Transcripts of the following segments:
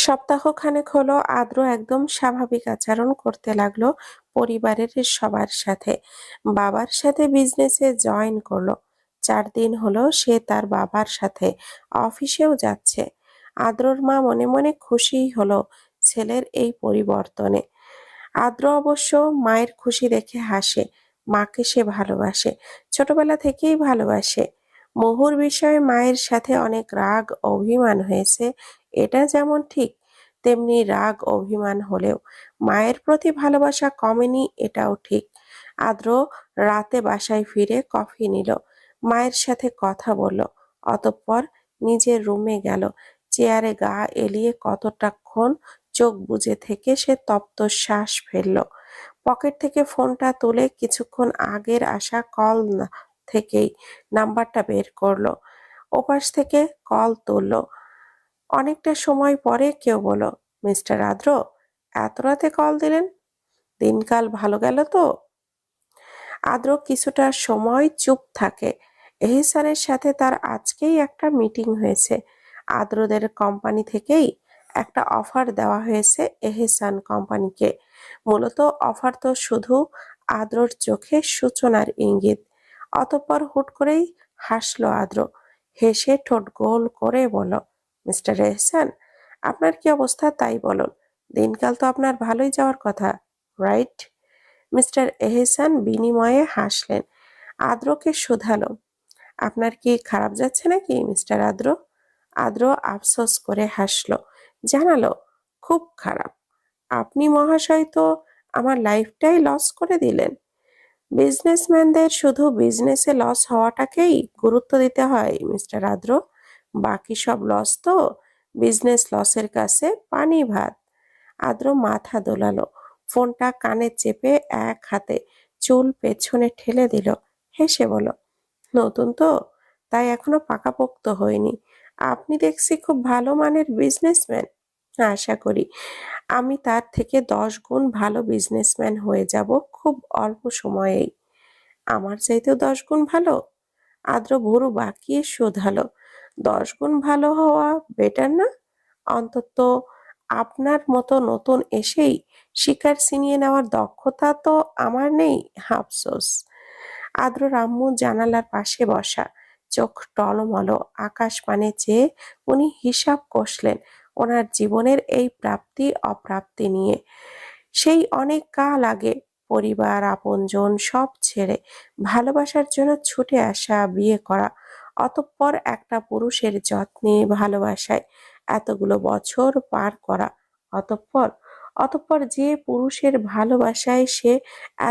সপ্তাহখানেক হলো আদ্র একদম স্বাভাবিক আচরণ করতে লাগলো পরিবারের সবার সাথে। বাবার সাথে বিজনেসে জয়েন করলো। 4 দিন হলো সে তার বাবার সাথে অফিসেও যাচ্ছে। আদ্রর মা মনে মনে খুশি হলো ছেলের এই পরিবর্তনে। আদ্র অবশ্য মায়ের খুশি দেখে হাসে। মাকে সে ভালোবাসে, ছোটবেলা থেকেই ভালোবাসে। মোহুর বিষয়ে মায়ের সাথে অনেক রাগ অভিমান হয়েছে, এটা যেমন ঠিক, তেমনি রাগ অভিমান হলেও মায়ের প্রতি ভালোবাসা কমেনি, এটাও ঠিক। আদ্র রাতে বাসায় ফিরে কফি নিল, মায়ের সাথে কথা বলল, অতঃপর নিজের রুমে গেল। চেয়ারে গা এলিয়ে কতটাক্ষণ চোখ বুজে থেকে সে তপ্ত শ্বাস ফেলল। পকেট থেকে ফোনটা তুলে কিছুক্ষণ আগের আসা কল থেকেই নাম্বারটা বের করলো। ওপাশ থেকে কল তুললো। অনেকটা সময় পরে কেউ বলল, মিস্টার আদ্র, এত রাতে কল দিলেন? দিনকাল ভালো গেল তো? আদ্র কিছুটা সময় চুপ থাকে। এহসানের সাথে তার আজকেই একটা মিটিং হয়েছে। আদ্রদের কোম্পানি থেকেই একটা অফার দেওয়া হয়েছে এহসান কোম্পানিকে। মূলত অফার তো শুধু আদ্রর চোখে সূচনার ইঙ্গিত। অতঃপর হুট করেই হাসলো আদ্র। হেসে ঠোঁট গোল করে বলল, মিস্টার এহসান, আপনার কি অবস্থা তাই বলুন। দিনকাল তো আপনার ভালোই যাওয়ার কথা, রাইট? মিস্টার এহসান বিনিময়ে হাসলেন। আদ্রকে শোধালো, আপনার কি খারাপ যাচ্ছে নাকি মিস্টার আদ্র? আদ্র আফসোস করে হাসলো, জানালো, খুব খারাপ। আপনি মহাশয় তো আমার লাইফটাই লস করে দিলেন। বিজনেসম্যানদের শুধু বিজনেসে লস হওয়াটাকেই গুরুত্ব দিতে হয় মিস্টার আদ্র। বাকি সব লস তো বিজনেস লসের কাছে পানি ভাত। আদ্র মাথা দোলালো, ফোনটা কানে চেপে এক হাতে চুল পেছনে ঠেলে দিল। হেসে বলল, নতুন তো, তাই এখনো পাকাপোক্ত হয়নি। আপনি দেখছি খুব ভালো মানের বিজনেসম্যান। আশা করি আমি তার থেকে 10 গুণ ভালো বিজনেসম্যান হয়ে যাব খুব অল্প সময়েই। আমার চাইতেও 10 গুণ ভালো? আদ্র ভুরু বাঁকিয়ে শোধালো, 10 গুণ ভালো হওয়া বেটার না? অন্তত আপনার মতো নতুন এসেই শিকার ছিনিয়ে নেওয়ার দক্ষতা তো আমার নেই, আফসোস। আদ্রর আম্মু জানালার পাশে বসা, চোখ টলমল। আকাশ পানে চেয়ে উনি হিসাব কষলেন ওনার জীবনের এই প্রাপ্তি অপ্রাপ্তি নিয়ে। সেই অনেক কাল আগে পরিবার আপনজন সব ছেড়ে ভালোবাসার জন্য ছুটে আসা, বিয়ে করা, অতঃপর একটা পুরুষের যত্নে ভালোবাসায় এতগুলো বছর পার করা, অতঃপর অতঃপর যে পুরুষের ভালোবাসায় সে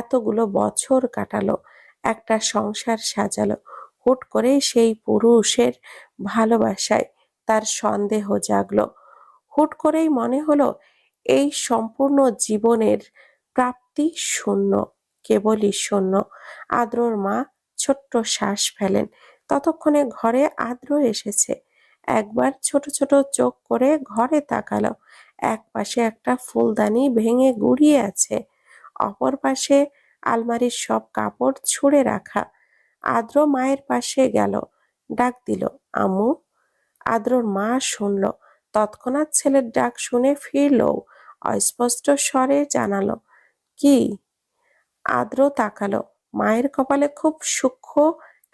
এতগুলো বছর কাটালো, একটা সংসার সাজালো, হুট করে সেই পুরুষের ভালোবাসায় তার সন্দেহ জাগলো। হুট করেই মনে হলো এই সম্পূর্ণ জীবনের প্রাপ্তি শূন্য, কেবলই শূন্য। আদ্রর মা ছোট্ট শ্বাস ফেলেন। ততক্ষণে ঘরে আদ্র এসেছে। একবার ছোট ছোট চোখ করে ঘরে তাকালো। এক পাশে একটা ফুলদানি ভেঙে গুড়িয়ে আছে, অপর পাশে আলমারির সব কাপড় ছুঁড়ে রাখা। আদ্র মায়ের পাশে গেল, ডাক দিল, আম্মু। আদ্রর মা শুনল, তৎক্ষণাৎ ছেলের ডাক শুনে ফিরলও অস্পষ্ট স্বরে জানালো, কি? আদ্র তাকালো। মায়ের কপালে খুব সূক্ষ্ম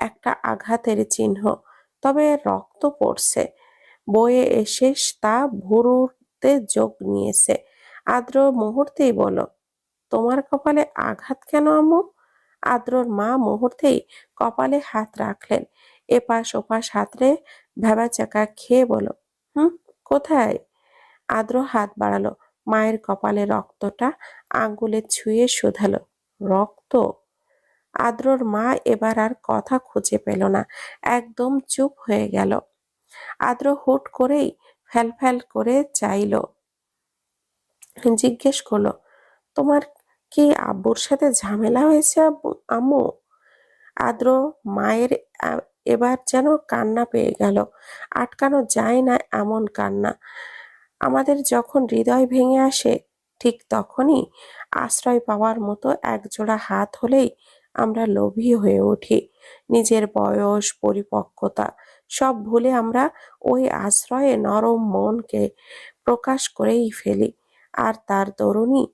একটা আঘাতের চিহ্ন, তবে রক্ত পড়ছে। বয়ে এসে তা ভুরুতে যোগ নিয়েছে। আদ্র মুহূর্তেই বলল, তোমার কপালে আঘাত কেন আম্মু? আদ্রর মা মুহূর্তেই কপালে হাত রাখলেন, এপাশ ওপাশ হাতড়ে ভ্যাবাচ্যাকা খেয়ে বলল, হুম, কোথায়? আদ্র হাত বাড়ালো, মায়ের কপালে রক্তটা আঙ্গুলে ছুঁয়ে শোধালো, রক্ত? আদ্রর মা এবার আর কথা খুঁজে পেল না, একদম চুপ হয়ে গেল। আদ্র হুট করেই ফ্যাল করে চাইল, জিজ্ঞেস করলো, তোমার কি আব্বুর সাথে ঝামেলা হয়েছে আম্মু? আদ্র মায়ের এবার যেন কান্না পেয়ে গেল। আটকানো যায় না এমন কান্না। আমাদের যখন হৃদয় ভেঙে আসে ঠিক তখনই আশ্রয় পাওয়ার মতো একজোড়া হাত হলেই আমরা লোভী হয়ে উঠি। নিজের বয়স, পরিপক্কতা সব ভুলে আমরা ওই আশ্রয়ে নরম মনকে প্রকাশ করেই ফেলি। আর তার দরুনই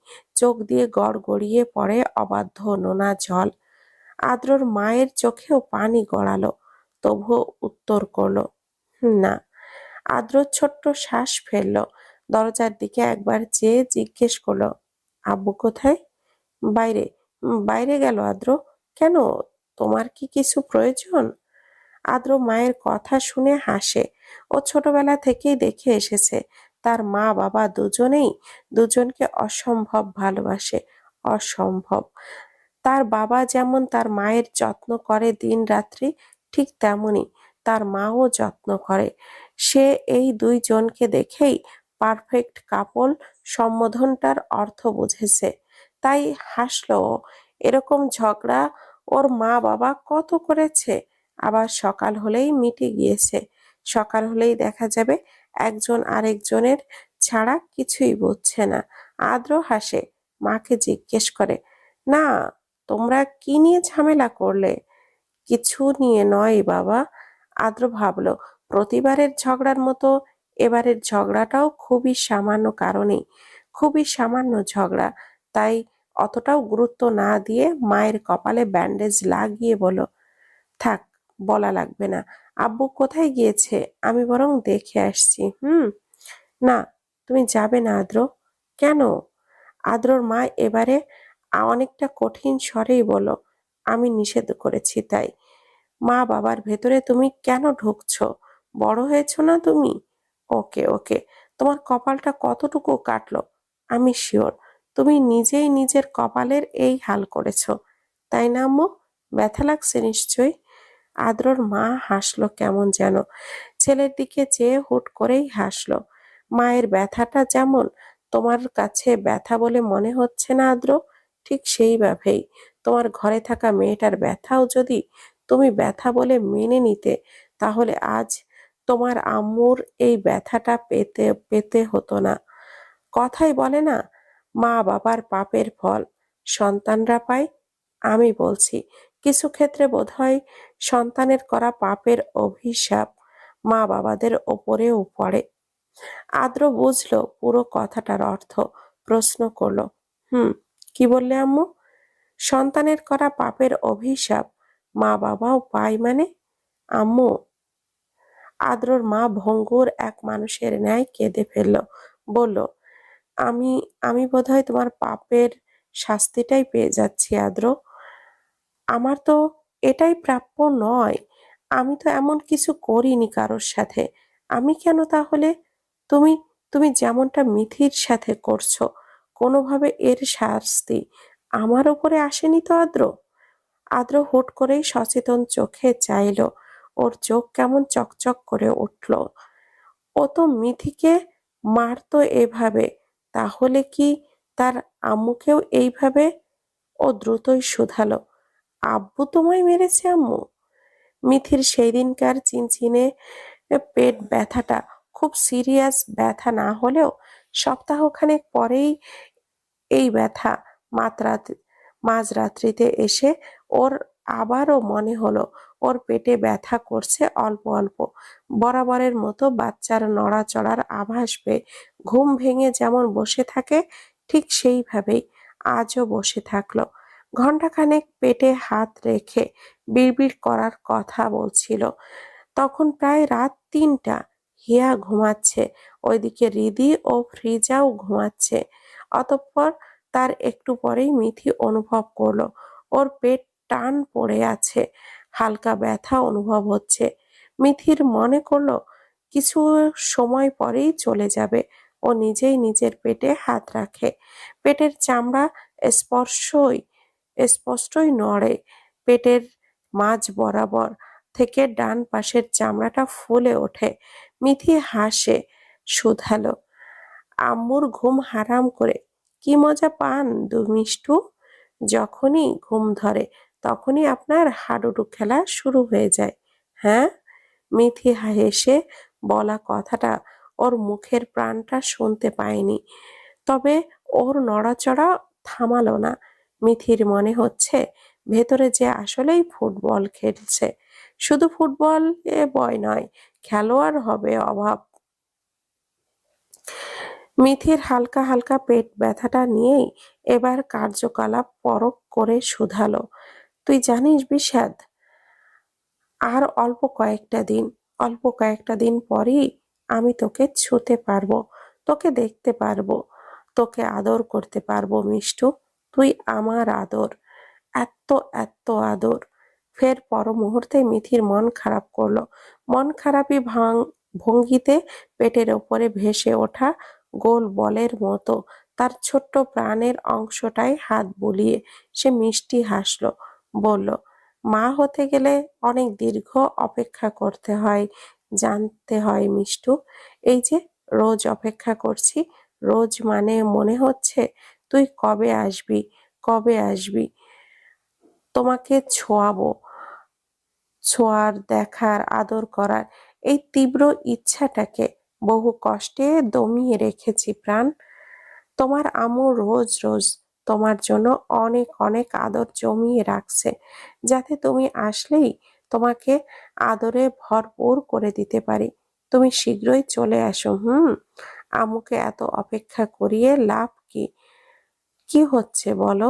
চোখ দিয়ে গড়গড়িয়ে পড়ে অবাধ্য নোনা জল। আদ্রর মায়ের চোখেও পানি গড়ালো, তবুও উত্তর করলো না। আদ্র ছোট্ট শ্বাস ফেললো, দরজার দিকে একবার চেয়ে জিজ্ঞেস করলো, আব্বু কোথায়? বাইরে। বাইরে গেল আদ্র? কেন? তোমার কি কিছু প্রয়োজন? আদ্র মায়ের কথা শুনে হাসে। ও ছোটবেলা থেকেই দেখে এসেছে তার মা বাবা দুজনেই দুজনকে অসম্ভব ভালোবাসে। অসম্ভব। তার বাবা যেমন তার মায়ের যত্ন করে দিন রাত্রি, ঠিক তেমনি তার মাও যত্ন করে। সে এই দুইজনকে দেখেই পারফেক্ট কাপল সম্বোধনটার অর্থ বুঝেছে। তাই হাসলো ও। এরকম ঝগড়া ওর মা বাবা কত করেছে। আবার সকাল হলেই মিটে গিয়েছে। সকাল হলেই দেখা যাবে একজন আরেকজনের ছাড়া কিছুই বুঝছে না। আদ্র হাসে, মাকে জিজ্ঞেস করে, না, তোমরা কি নিয়ে ঝামেলা করলে? কিছু নিয়ে নয় বাবা। আদ্র ভাবলো, প্রতিবারের ঝগড়ার মতো এবারের ঝগড়াটাও খুবই সামান্য কারণেই, খুবই সামান্য ঝগড়া। তাই অতটাও গুরুত্ব না দিয়ে মায়ের কপালে ব্যান্ডেজ লাগিয়ে বলো, থাক, বলা লাগবে না। আব্বু কোথায় গিয়েছে? আমি বরং দেখে আসছি। না, তুমি যাবে না আদ্র। কেন? আদ্রর মা এবারে অনেকটা কঠিন স্বরেই বলল, আমি নিষেধ করেছি তাই। মা বাবার ভেতরে তুমি কেন ঢুকছো? বড় হয়েছো না তুমি? ওকে ওকে, তোমার কপালটা কতটুকু কাটলো? আমি শিওর তুমি নিজেই নিজের কপালের এই হাল করেছো, তাই না আম্মু? ব্যথা লাগছে নিশ্চয়ই। আদ্রর মা হাসলো কেমন যেন, ছেলের দিকে চেয়ে হুট করেই হাসলো। মায়ের ব্যথাটা যেমন তোমার কাছে ব্যথা বলে মনে হচ্ছে না আদ্র, ঠিক সেইভাবেই তোমার ঘরে থাকা মেয়েটার ব্যথাও যদি তুমি ব্যথা বলে মেনে নিতে, তাহলে আজ তোমার আম্মুর এই ব্যথাটা পেতে পেতে হতো না। কথাই বলে না, মা বাবার পাপের ফল সন্তানরা পায়। আমি বলছি, কিছু ক্ষেত্রে বোধহয় সন্তানের করা পাপের অভিশাপ মা বাবাদের ওপরেও পড়ে। আদ্র বুঝলো পুরো কথাটার অর্থ, প্রশ্ন করলো, কি বললে আম্মু? সন্তানের করা পাপের অভিশাপ মা বাবাও পায় মানে? আম্মু, আদ্রর মা ভঙ্গুর এক মানুষের ন্যায় কেঁদে ফেলল, বলল, আমি আমি বোধহয় তোমার পাপের শাস্তিটাই পেয়ে যাচ্ছি আদ্র। আমার তো এটাই প্রাপ্য নয়। আমি তো এমন কিছু করিনি কারোর সাথে। আমি কেন তাহলে? তুমি তুমি যেমনটা মিথির সাথে করছো, কোনোভাবে এর শাস্তি আমার উপরে আসেনি তো আদ্র? আদ্র হুট করেই সচেতন চোখে চাইল। ওর চোখ কেমন চকচক করে উঠল। ও তো মিথিকে মারতো এভাবে, তাহলে কি তার আম্মুকেও এইভাবে? ও দ্রুতই শুধালো, আব্বু তোমায় মেরেছে আম্মু? মিথির সেই দিনকার চিনচিনে পেট ব্যথাটা খুব সিরিয়াস ব্যথা না হলেও সপ্তাহখানেক পরেই এই ব্যথা মাত্রাত মাঝরাত্রিতে এসে ওর আবারও মনে হলো ওর পেটে ব্যথা করছে অল্প অল্প। বরাবরের মতো বাচ্চার নড়াচড়ার আভাস পেয়ে ঘুম ভেঙে যেমন বসে থাকে, ঠিক সেইভাবেই আজও বসে থাকলো। ঘন্টাখানেক পেটে হাত রেখে বিড়বিড় করার কথা বলছিল। তখন প্রায় রাত ৩টা। হিয়া ঘুমাচ্ছে, ওইদিকে রিদি ও ফ্রিজাও ঘুমাচ্ছে। অতঃপর তার একটু পরেই মিথি অনুভব করলো ওর পেট টান পড়ে আছে, হালকা ব্যথা অনুভব হচ্ছে। মিথির মনে করলো কিছু সময় পরেই চলে যাবে। ও নিজেই নিজের পেটে হাত রাখে। পেটের চামড়া স্পর্শই স্পষ্টই নড়ে। পেটের মাঝ বরাবর থেকে ডান পাশের চামড়াটা ফুলে ওঠে। মিথি হাসে, শুধালো, আম্মুর ঘুম হারাম করে কি মজা পান দুমিষ্টু? যখনই ঘুম ধরে তখনই আপনার হাডুডু খেলা শুরু হয়ে যায়, হ্যাঁ? মিথি হেসে বলা কথাটা ওর মুখের প্রাণটা শুনতে পায়নি, তবে ওর নড়াচড়া থামালো না। মিথির মনে হচ্ছে ভেতরে যে আসলেই ফুটবল খেলছে। শুধু ফুটবল এ বয় নয়, খেলোয়াড় হবে অভাব। মিথির হালকা হালকা পেট ব্যথাটা নিয়েই এবার কার্যকলাপ পরখ করে শুধালো, তুই জানিস বিষাদ, আর অল্প কয়েকটা দিন পরেই আমি তোকে ছুতে পারবো, তোকে দেখতে পারবো, তোকে আদর করতে পারবো মিষ্টু। তুই আমার আদর, এত্ত এত্ত আদর। ফের পর মুহূর্তে মিথির মন খারাপ করলো। মন খারাপি ভঙ্গিতে পেটের ওপরে ভেসে ওঠা গোল বলের মতো তার ছোট্ট প্রাণের অংশটায় হাত বুলিয়ে সে মিষ্টি হাসলো, বলল, মা হতে গেলে অনেক দীর্ঘ অপেক্ষা করতে হয়, জানতে হয় মিষ্টু। এই যে রোজ অপেক্ষা করছি, রোজ মানে মনে হচ্ছে তুই কবে আসবি, কবে আসবি, তোমাকে ছোঁয়াবো, ছোঁয়ার, দেখার, আদর করার এই তীব্র ইচ্ছাটাকে বহু কষ্টে দমিয়ে রেখেছি প্রাণ। তোমার আম্মু রোজ রোজ তোমার জন্য অনেক অনেক আদর জমিয়ে রাখছে, যাতে তুমি আসলেই তোমাকে আদরে ভরপুর করে দিতে পারি। তুমি শীঘ্রই চলে আসো। আম্মুকে এত অপেক্ষা করিয়ে লাভ কি? কি হচ্ছে বলো?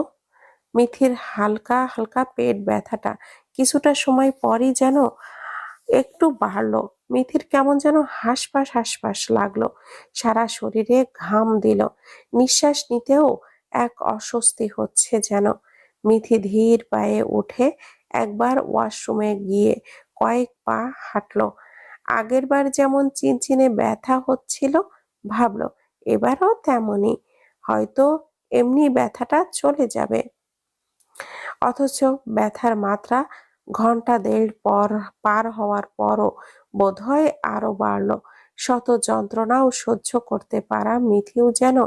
মিথির হালকা হালকা পেট ব্যথাটা কিছুটা সময় পরই যেন একটু বাড়লো। মিথির কেমন যেন হাঁসফাঁস হাঁসফাঁস লাগলো, সারা শরীরে ঘাম দিল, নিঃশ্বাস নিতেও এক অস্বস্তি হচ্ছে যেন। মিথি ধীর পায়ে উঠে একবার ওয়াশরুমে গিয়ে কয়েক পা হাঁটলো। আগেরবার যেমন চিনচিনে ব্যথা হচ্ছিল, ভাবলো এবারও তেমনই, হয়তো এমনি ব্যথাটা চলে যাবে। অথচ ব্যথার মাত্রা ঘন্টা দেড় পার হওয়ার পরও বোধহয় আরো বাড়ল। শত যন্ত্রণাও সহ্য করতে পারা মিথিও যেন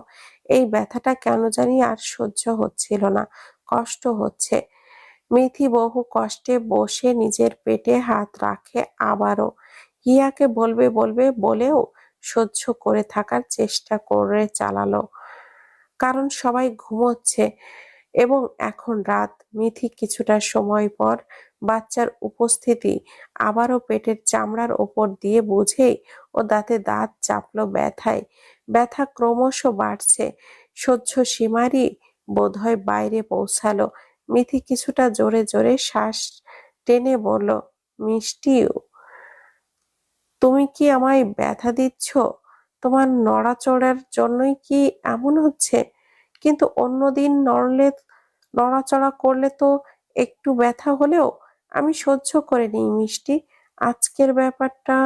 এই ব্যথাটা কেন জানি আর সহ্য হচ্ছিল না, কষ্ট হচ্ছে। মিথি বহু কষ্টে বসে নিজের পেটে হাত রাখে, আবারও হিয়াকে বলবে বলবে বলেও সহ্য করে থাকার চেষ্টা করে চালালো, কারণ সবাই ঘুমোচ্ছে এবং এখন রাত। মিথি কিছুটা সময় পর বাচ্চার উপস্থিতি আবারও পেটের চামড়ার ওপর দিয়ে বুঝেই ও দাঁতে দাঁত চাপলো। ব্যথা ক্রমশ বাড়ছে, সহ্য সীমারই বোধহয় বাইরে পৌঁছালো। মিথি কিছুটা জোরে জোরে শ্বাস টেনে বলল, মিষ্টি, তুমি কি আমায় ব্যথা দিচ্ছ? তোমার নড়াচড়ার জন্যই কি এমন হচ্ছে? কিন্তু অন্যদিন নড়াচড়া করলে তো একটু ব্যথা হলেও আমি সহ্য করে নিই মিষ্টি। আজকের ব্যাপারটা